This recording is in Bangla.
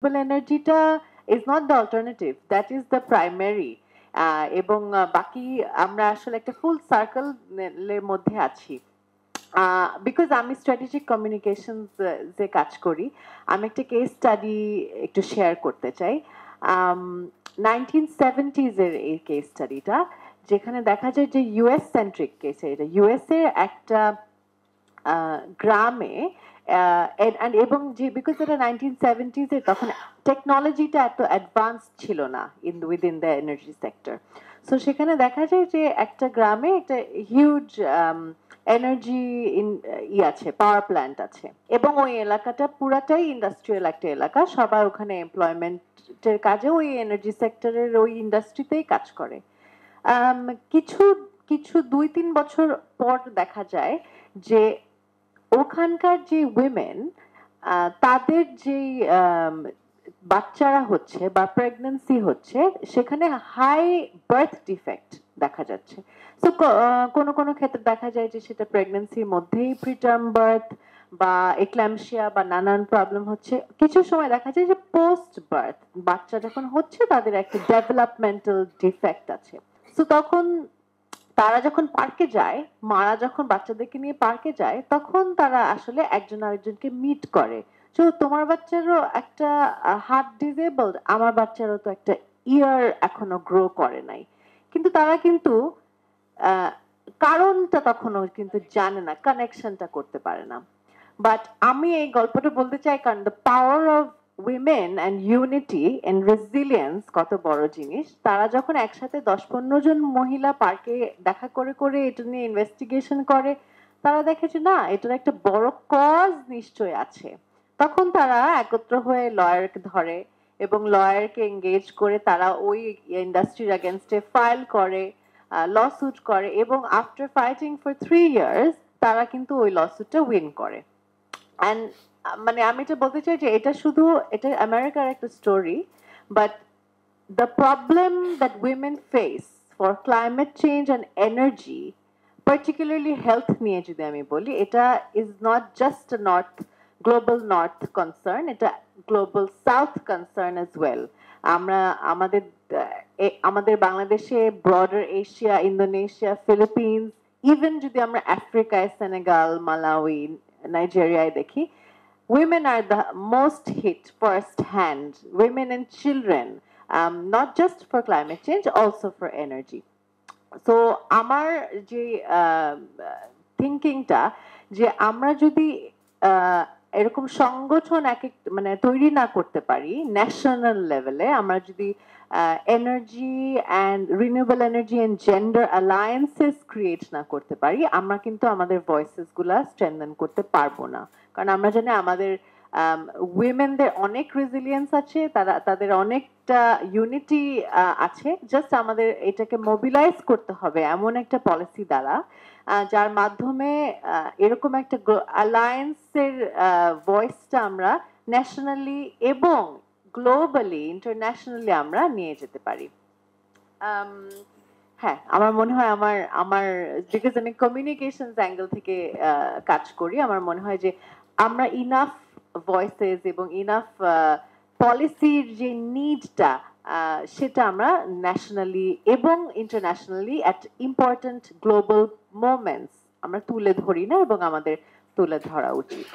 এনার্জিটা is not the alternative, that is the primary. এবং বাকি আমরা আসলে একটা ফুল সার্কেলের মধ্যে আছি। বিকজ আমি স্ট্র্যাটেজিক কমিউনিকেশন যে কাজ করি, আমি একটা কেস স্টাডি একটু শেয়ার করতে চাই। 1970s এর এই কেস স্টাডিটা, যেখানে দেখা যায় যে ইউএস সেন্ট্রিক কেস, এটা ইউএস এর একটা গ্রামে, এবং যে বিকজ এটা 1970s এ, তখন টেকনোলজিটা এত অ্যাডভান্স ছিল না within the energy sector. So সেখানে দেখা যায় যে একটা গ্রামে একটা হিউজ এনার্জি আছে, পাওয়ার প্ল্যান্ট আছে, এবং ওই এলাকাটা পুরাটাই ইন্ডাস্ট্রিয়াল একটা এলাকা, সবাই ওখানে এমপ্লয়মেন্টের কাজে ওই এনার্জি সেক্টরের ওই ইন্ডাস্ট্রিতেই কাজ করে। কিছু কিছু 2-3 বছর পর দেখা যায় যে ওখানকার যে উইমেন, তাদের যে বাচ্চারা হচ্ছে বা প্রেগন্যান্সি হচ্ছে, সেখানে হাই বার্থ ডিফেক্ট দেখা যাচ্ছে। তো কোনো কোনো ক্ষেত্রে দেখা যায় যে সেটা প্রেগন্যান্সির মধ্যেই প্রিটার্ম বার্থ বা এক্ল্যাম্পসিয়া বা নানান প্রবলেম হচ্ছে। কিছু সময় দেখা যায় যে পোস্ট বার্থ বাচ্চা যখন হচ্ছে, তাদের একটা ডেভেলপমেন্টাল ডিফেক্ট আছে। তো তখন তারা যখন পার্কে যায়, মারা যখন বাচ্চাদেরকে নিয়ে পার্কে যায়, তখন তারা আসলে একজন আরেকজনকে মিট করে। তো তোমার বাচ্চারও একটা হার্ট ডিসেবলড, আমার বাচ্চারও তো একটা ইয়ার এখনো গ্রো করে নাই। কিন্তু তারা কিন্তু আহ, কারণটা তখনও কিন্তু জানে না, কানেকশনটা করতে পারে না। বাট আমি এই গল্পটা বলতে চাই কারণ the power of women and unity and resilience কত বড় জিনিস। তারা যখন একসাথে 10-15 জন মহিলা পার্কে দেখা করে করে এটা নিয়ে ইনভেস্টিগেশন করে, তারা দেখে যে না, এটার একটা বড় কজ নিশ্চয় আছে। তখন তারা একত্র হয়ে লয়ারকে ধরে এবং লয়ারকে এঙ্গেজ করে তারা ওই ইন্ডাস্ট্রির এগেনস্টে ফাইল করে, লসুট করে, এবং আফটার ফাইটিং ফর 3 ইয়ার্স তারা কিন্তু ওই লসুটটা উইন করে। অ্যান্ড মানে আমি এটা বলতে চাই যে এটা শুধু, এটা আমেরিকার একটা story, but the problem that women face for climate change and energy, particularly health নিয়ে যদি আমি বলি, এটা is not just north, global north concern, এটা global south concern as well. আমরা আমাদের আমাদের বাংলাদেশে, broader Asia, Indonesia, Philippines, even যদি আমরা আফ্রিকায় সেনেগাল, মালাউই, নাইজেরিয়ায় দেখি, women are the most hit first hand, women and children, not just for climate change, also for energy. So আমার যে থিঙ্কিংটা, যে আমরা যদি এরকম সংগঠন এক এক মানে তৈরি না করতে পারি ন্যাশনাল লেভেলে, আমরা যদি energy and renewable energy and gender alliances create না করতে পারি, আমরা কিন্তু আমাদের ভয়েসেস গুলা স্ট্রেনথেন করতে পারবো না। কারণ আমরা জানি আমাদের উইমেনদের অনেক রেজিলিয়েন্স আছে, তারা তাদের অনেকটা ইউনিটি আছে, জাস্ট আমাদের এটাকে মোবিলাইজ করতে হবে এমন একটা পলিসি দ্বারা, যার মাধ্যমে এরকম একটা অ্যালায়েন্সের ভয়েসটা আমরা ন্যাশনালি এবং গ্লোবালি, ইন্টারন্যাশনালি আমরা নিয়ে যেতে পারি। হ্যাঁ, আমার মনে হয় আমার আমার বিকজ আমি কমিউনিকেশনস অ্যাঙ্গেল থেকে কাজ করি, আমার মনে হয় যে আমরা ইনাফ ভয়েসেস এবং ইনাফ পলিসির যে নিডটা, সেটা আমরা ন্যাশনালি এবং internationally at important global moments আমরা তুলে ধরি না, এবং আমাদের তুলে ধরা উচিত।